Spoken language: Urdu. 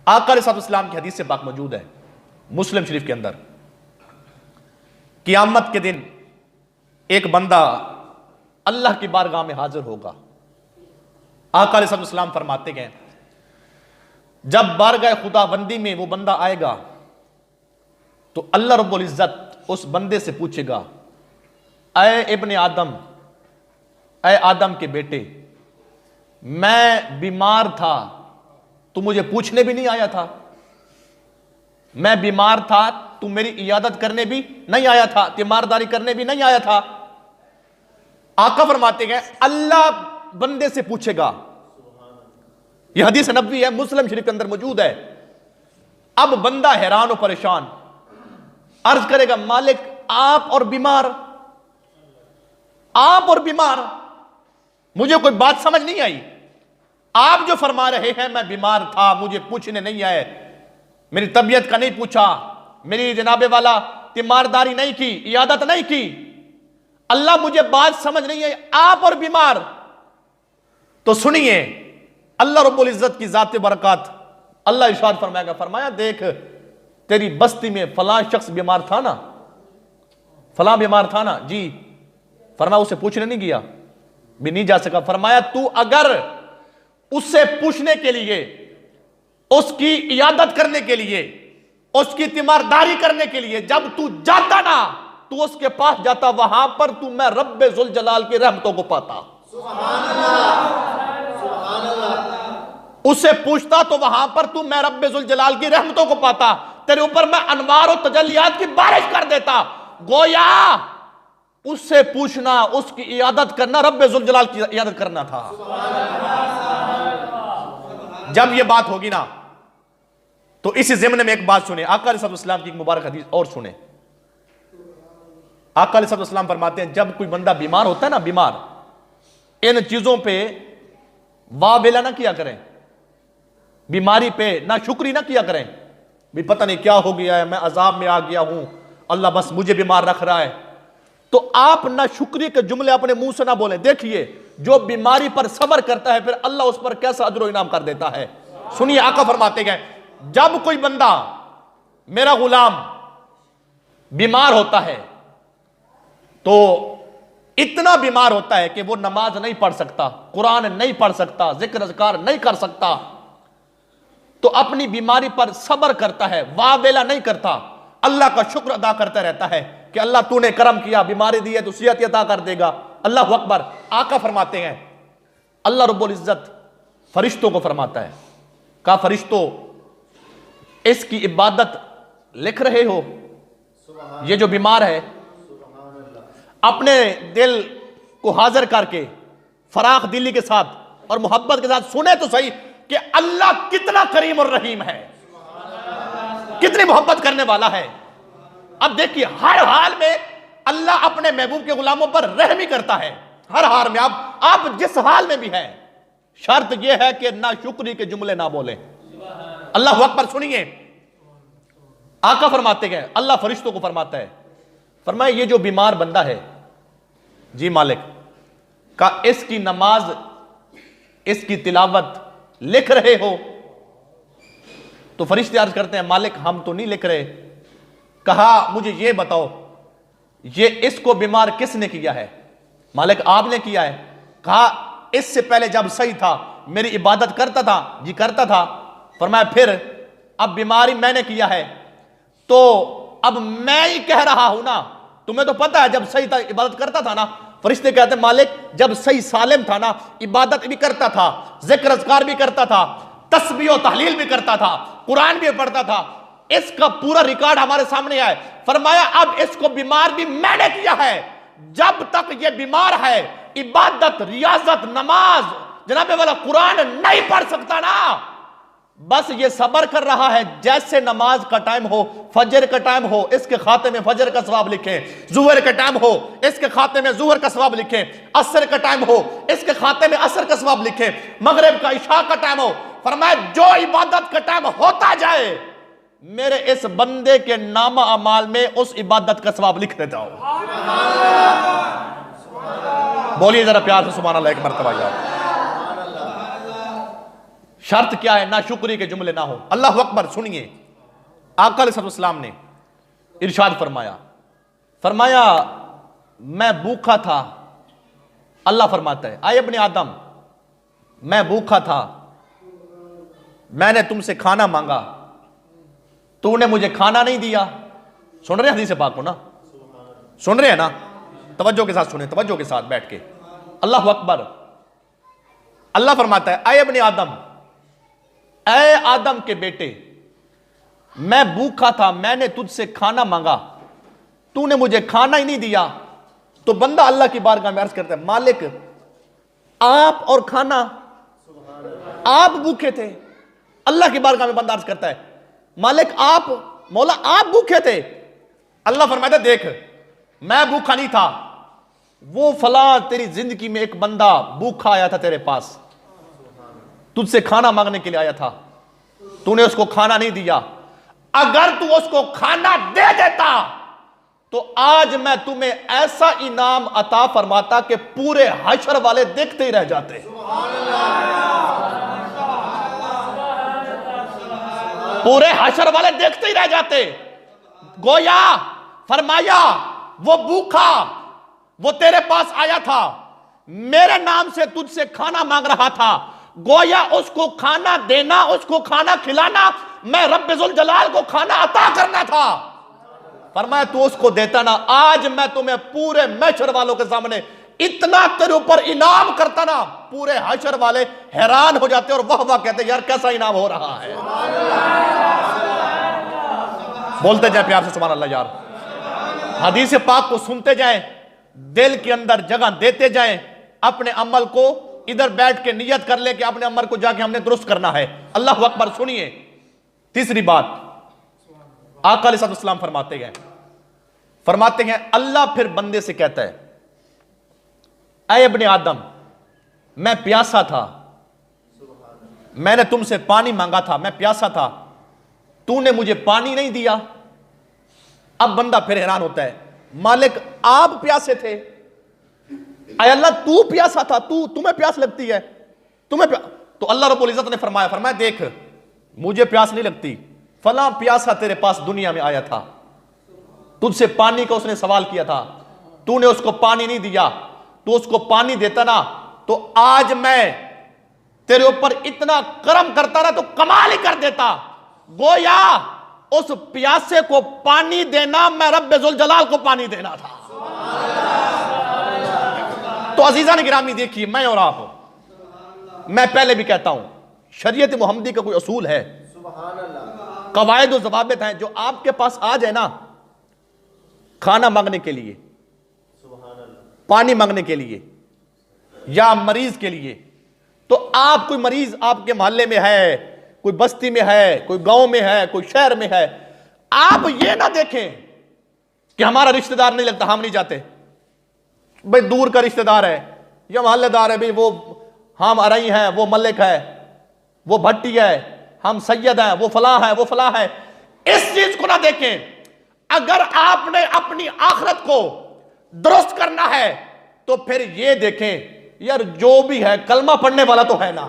آقا علیہ السلام کی حدیث سے پاک موجود ہے مسلم شریف کے اندر، قیامت کے دن ایک بندہ اللہ کی بارگاہ میں حاضر ہوگا۔ آقا علیہ السلام فرماتے ہیں جب بارگاہ خدا بندی میں وہ بندہ آئے گا تو اللہ رب العزت اس بندے سے پوچھے گا، اے ابن آدم، اے آدم کے بیٹے، میں بیمار تھا تو مجھے پوچھنے بھی نہیں آیا تھا، میں بیمار تھا تو میری عیادت کرنے بھی نہیں آیا تھا، تیمارداری کرنے بھی نہیں آیا تھا۔ آقا فرماتے ہیں اللہ بندے سے پوچھے گا، یہ حدیث نبوی ہے، مسلم شریف کے اندر موجود ہے۔ اب بندہ حیران و پریشان عرض کرے گا، مالک آپ اور بیمار، آپ اور بیمار، مجھے کوئی بات سمجھ نہیں آئی۔ آپ جو فرما رہے ہیں میں بیمار تھا، مجھے پوچھنے نہیں آئے، میری طبیعت کا نہیں پوچھا، میری جناب والا تیمارداری نہیں کی، عیادت نہیں کی، اللہ مجھے بات سمجھ نہیں آئی، آپ اور بیمار۔ تو سنیے اللہ رب العزت کی ذات برکات، اللہ ارشاد فرمائے گا، فرمایا دیکھ تیری بستی میں فلاں شخص بیمار تھا نا، فلاں بیمار تھا نا، جی، فرمایا اسے پوچھنے نہیں گیا بھی نہیں جا سکا، فرمایا تو اگر اس سے پوچھنے کے لیے، اس کی عیادت کرنے کے لیے، اس کی تیمارداری کرنے کے لیے جب تو جاتا نا تو اس کے پاس جاتا، وہاں پر تو میں رب ذوالجلال کی رحمتوں کو پاتا، سبحان اللہ، اس سے پوچھتا تو وہاں پر تو میں رب ذوالجلال کی رحمتوں کو پاتا، تیرے اوپر میں انوار و تجلیات کی بارش کر دیتا۔ گویا اس سے پوچھنا، اس کی عیادت کرنا رب ذوالجلال کی عیادت کرنا تھا۔ جب یہ بات ہوگی نا تو اسی ضمن میں ایک بات سنیں، آقا علیہ السلام کی ایک مبارک حدیث اور سنیں۔ آقا علیہ السلام فرماتے ہیں جب کوئی بندہ بیمار ہوتا ہے نا، بیمار، ان چیزوں پہ واہ ویلا نہ کیا کریں، بیماری پہ نہ شکری نہ کیا کریں، بھی پتہ نہیں کیا ہو گیا ہے، میں عذاب میں آ گیا ہوں، اللہ بس مجھے بیمار رکھ رہا ہے، تو آپ نہ شکری کے جملے اپنے منہ سے نہ بولیں۔ دیکھیے جو بیماری پر صبر کرتا ہے پھر اللہ اس پر کیسا اجر و انعام کر دیتا ہے۔ سنیے آقا فرماتے ہیں جب کوئی بندہ، میرا غلام بیمار ہوتا ہے تو اتنا بیمار ہوتا ہے کہ وہ نماز نہیں پڑھ سکتا، قرآن نہیں پڑھ سکتا، ذکر اذکار نہیں کر سکتا، تو اپنی بیماری پر صبر کرتا ہے، واہ ویلا نہیں کرتا، اللہ کا شکر ادا کرتا رہتا ہے کہ اللہ تو نے کرم کیا، بیماری دی ہے تو صحت عطا کر دے گا، اللہ اکبر۔ آقا فرماتے ہیں اللہ رب العزت فرشتوں کو فرماتا ہے، کہا فرشتوں اس کی عبادت لکھ رہے ہو؟ یہ جو بیمار ہے اپنے دل کو حاضر کر کے فراخ دلی کے ساتھ اور محبت کے ساتھ سنے تو صحیح کہ اللہ کتنا کریم اور رحیم ہے، کتنی محبت کرنے والا ہے۔ اب دیکھیے ہر حال میں اللہ اپنے محبوب کے غلاموں پر رحم ہی کرتا ہے، ہر حال میں، آپ جس حال میں بھی ہیں، شرط یہ ہے کہ نہ شکری کے جملے نہ بولیں۔ اللہ اکبر۔ سنیے آقا فرماتے ہیں اللہ فرشتوں کو فرماتا ہے، فرمایا یہ جو بیمار بندہ ہے، جی مالک، کا اس کی نماز، اس کی تلاوت لکھ رہے ہو؟ تو فرشتے عرض کرتے ہیں مالک ہم تو نہیں لکھ رہے۔ کہا مجھے یہ بتاؤ یہ اس کو بیمار کس نے کیا ہے؟ مالک آپ نے کیا ہے۔ کہا اس سے پہلے جب صحیح تھا میری عبادت کرتا تھا، جی کرتا تھا۔ فرمایا پھر اب بیماری میں نے کیا ہے تو اب میں ہی کہہ رہا ہوں نا، تمہیں تو پتہ ہے جب صحیح تھا عبادت کرتا تھا نا۔ فرشتے کہتے ہیں مالک جب صحیح سالم تھا نا، عبادت بھی کرتا تھا، ذکر اذکار بھی کرتا تھا، تسبیح و تحلیل بھی کرتا تھا، قرآن بھی پڑھتا تھا، اس کا پورا ریکارڈ ہمارے سامنے آئے۔ فرمایا اب اس کو بیمار بھی میں نے کیا ہے، جب تک یہ بیمار ہے عبادت، ریاضت، نماز، جناب والا قرآن نہیں پڑھ سکتا نا، بس یہ صبر کر رہا ہے، جیسے نماز کا ٹائم ہو، فجر کا ٹائم ہو، اس کے خاتے میں فجر کا ثواب لکھیں، ظہر کا ٹائم ہو، اس کے خاتے میں ظہر کا ثواب لکھیں، عصر کا ٹائم ہو، اس کے خاتے میں عصر کا ثواب لکھیں، مغرب کا، عشاء کا ٹائم ہو۔ فرمایا جو عبادت کا ٹائم ہوتا جائے میرے اس بندے کے نامہ اعمال میں اس عبادت کا ثواب لکھ دیتا ہوں۔ بولیے ذرا پیار سے سبحان اللہ ایک مرتبہ یاد۔ شرط کیا ہے؟ نہ شکری کے جملے نہ ہو. اللہ اکبر. سنیے آقا علیہ السلام نے ارشاد فرمایا میں بھوکا تھا. اللہ فرماتا ہے اے ابن آدم میں بھوکا تھا, میں نے تم سے کھانا مانگا, تو نے مجھے کھانا نہیں دیا. سن رہے ہیں حدیث پاک کو نا؟ سن رہے ہیں نا؟ توجہ کے ساتھ سنیں, توجہ کے ساتھ بیٹھ کے. اللہ اکبر. اللہ فرماتا ہے اے ابن آدم, اے آدم کے بیٹے, میں بھوکا تھا, میں نے تجھ سے کھانا مانگا, تو نے مجھے کھانا ہی نہیں دیا. تو بندہ اللہ کی بارگاہ میں عرض کرتا ہے مالک آپ اور کھانا, آپ بھوکے تھے. اللہ کی بارگاہ میں بندہ عرض کرتا ہے مالک آپ, مولا آپ بھوکے تھے. اللہ فرماتا ہے دیکھ میں بھوکا نہیں تھا, وہ فلاں تیری زندگی میں ایک بندہ بھوکا آیا تھا تیرے پاس, تجھ سے کھانا مانگنے کے لیے آیا تھا, تو نے اس کو کھانا نہیں دیا. اگر تو اس کو کھانا دے دیتا تو آج میں تمہیں ایسا انعام عطا فرماتا کہ پورے حشر والے دیکھتے ہی رہ جاتے. پورے حشر والے دیکھتے ہی رہ جاتے. گویا فرمایا وہ بھوکا, وہ تیرے پاس آیا تھا, میرے نام سے تجھ سے کھانا مانگ رہا تھا, گویا اس کو کھانا دینا, اس کو کھانا کھلانا, میں رب ذوالجلال کو کھانا عطا کرنا تھا. فرمایا تو اس کو دیتا نا, آج میں تمہیں پورے محشر والوں کے سامنے اتنا تیرے اوپر انعام کرتا نا, پورے حشر والے حیران ہو جاتے اور واہ واہ کہتے یار کیسا انعام ہو رہا ہے. بولتے جائیں پیار سے سبحان اللہ یار. حدیث پاک کو سنتے جائیں, دل کے اندر جگہ دیتے جائیں, اپنے عمل کو ادھر بیٹھ کے نیت کر لے کہ اپنے عمل کو جا کے ہم نے درست کرنا ہے. اللہ اکبر. سنیے تیسری بات آقا علیہ السلام فرماتے ہیں اللہ پھر بندے سے کہتا ہے اے ابن آدم میں پیاسا تھا, میں نے تم سے پانی مانگا تھا, میں پیاسا تھا, تو نے مجھے پانی نہیں دیا. اب بندہ پھر حیران ہوتا ہے مالک آپ پیاسے تھے, اے اللہ تو پیاسا تھا, تمہیں پیاس لگتی ہے, تو اللہ رب العزت نے فرمایا دیکھ مجھے پیاس نہیں لگتی, فلاں پیاسا تیرے پاس دنیا میں آیا تھا, تجھ سے پانی کا اس نے سوال کیا تھا, تو نے اس کو پانی نہیں دیا, تو اس کو پانی دیتا نا تو آج میں تیرے اوپر اتنا کرم کرتا نا تو کمال ہی کر دیتا. گویا اس پیاسے کو پانی دینا میں رب ذوالجلال کو پانی دینا تھا. تو عزیزان گرامی دیکھیے, میں اور آپ, میں پہلے بھی کہتا ہوں شریعت محمدی کا کوئی اصول ہے, قواعد و ضوابط ہیں, جو آپ کے پاس آ جائے نا کھانا مانگنے کے لیے, پانی مانگنے کے لیے یا مریض کے لیے, تو آپ کوئی مریض آپ کے محلے میں ہے, کوئی بستی میں ہے, کوئی گاؤں میں ہے, کوئی شہر میں ہے, آپ یہ نہ دیکھیں کہ ہمارا رشتہ دار نہیں لگتا ہم نہیں جاتے, بھئی دور کا رشتہ دار ہے یا محلے دار ہے, بھئی وہ ہم ارئی ہیں, وہ ملک ہے, وہ بھٹی ہے, ہم سید ہیں, وہ فلاں ہے, وہ فلاں ہے. اس چیز کو نہ دیکھیں. اگر آپ نے اپنی آخرت کو درست کرنا ہے تو پھر یہ دیکھیں یار جو بھی ہے کلمہ پڑھنے والا تو ہے نا.